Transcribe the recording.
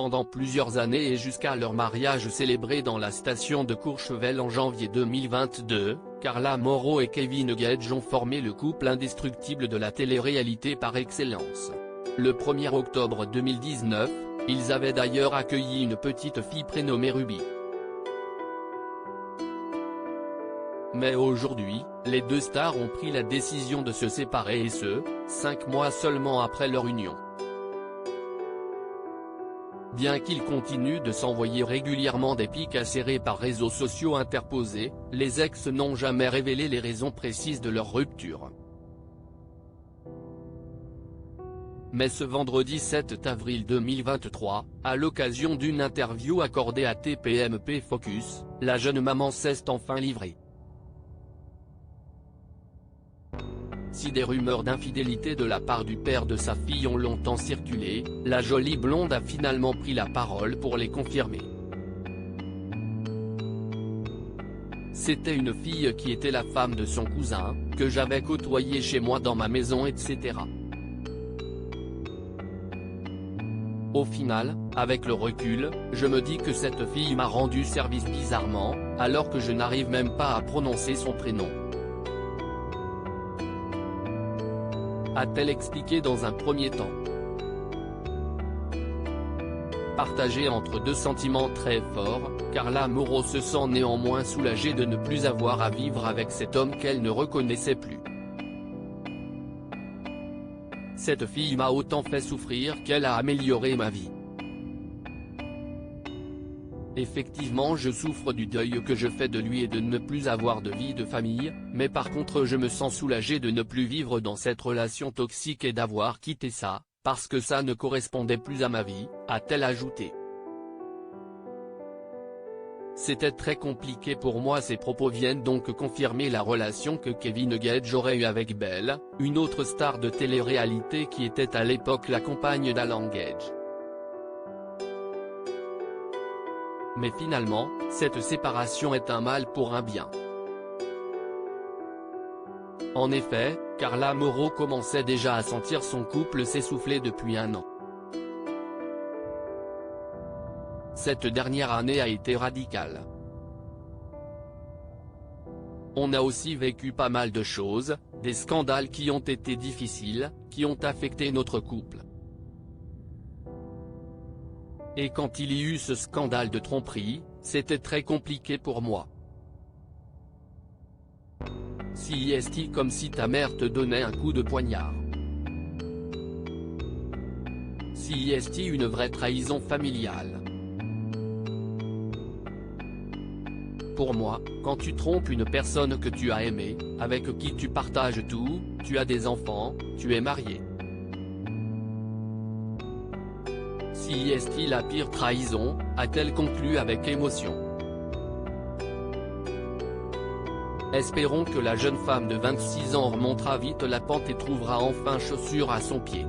pendant plusieurs années et jusqu'à leur mariage célébré dans la station de Courchevel en janvier 2022, Carla Mauro et Kevin Gage ont formé le couple indestructible de la télé-réalité par excellence. Le 1er octobre 2019, ils avaient d'ailleurs accueilli une petite fille prénommée Ruby. Mais aujourd'hui, les deux stars ont pris la décision de se séparer et ce, 5 mois seulement après leur union. Bien qu'ils continuent de s'envoyer régulièrement des pics acérés par réseaux sociaux interposés, les ex n'ont jamais révélé les raisons précises de leur rupture. Mais ce vendredi 7 avril 2023, à l'occasion d'une interview accordée à TPMP Focus, la jeune maman s'est enfin livrée. Si des rumeurs d'infidélité de la part du père de sa fille ont longtemps circulé, la jolie blonde a finalement pris la parole pour les confirmer. C'était une fille qui était la femme de son cousin, que j'avais côtoyée chez moi dans ma maison etc. Au final, avec le recul, je me dis que cette fille m'a rendu service bizarrement, alors que je n'arrive même pas à prononcer son prénom. A-t-elle expliqué dans un premier temps. Partagée entre deux sentiments très forts, Carla Mauro se sent néanmoins soulagée de ne plus avoir à vivre avec cet homme qu'elle ne reconnaissait plus. Cette fille m'a autant fait souffrir qu'elle a amélioré ma vie. Effectivement je souffre du deuil que je fais de lui et de ne plus avoir de vie de famille, mais par contre je me sens soulagé de ne plus vivre dans cette relation toxique et d'avoir quitté ça, parce que ça ne correspondait plus à ma vie, a-t-elle ajouté. C'était très compliqué pour moi. Ces propos viennent donc confirmer la relation que Kevin Gage aurait eue avec Belle, une autre star de télé-réalité qui était à l'époque la compagne d'Alan Gage. Mais finalement, cette séparation est un mal pour un bien. En effet, Carla Mauro commençait déjà à sentir son couple s'essouffler depuis 1 an. Cette dernière année a été radicale. On a aussi vécu pas mal de choses, des scandales qui ont été difficiles, qui ont affecté notre couple. Et quand il y eut ce scandale de tromperie, c'était très compliqué pour moi. C'est comme si ta mère te donnait un coup de poignard. C'est une vraie trahison familiale. Pour moi, quand tu trompes une personne que tu as aimée, avec qui tu partages tout, tu as des enfants, tu es marié. C'est la pire trahison, a-t-elle conclu avec émotion. Espérons que la jeune femme de 26 ans remontera vite la pente et trouvera enfin chaussure à son pied.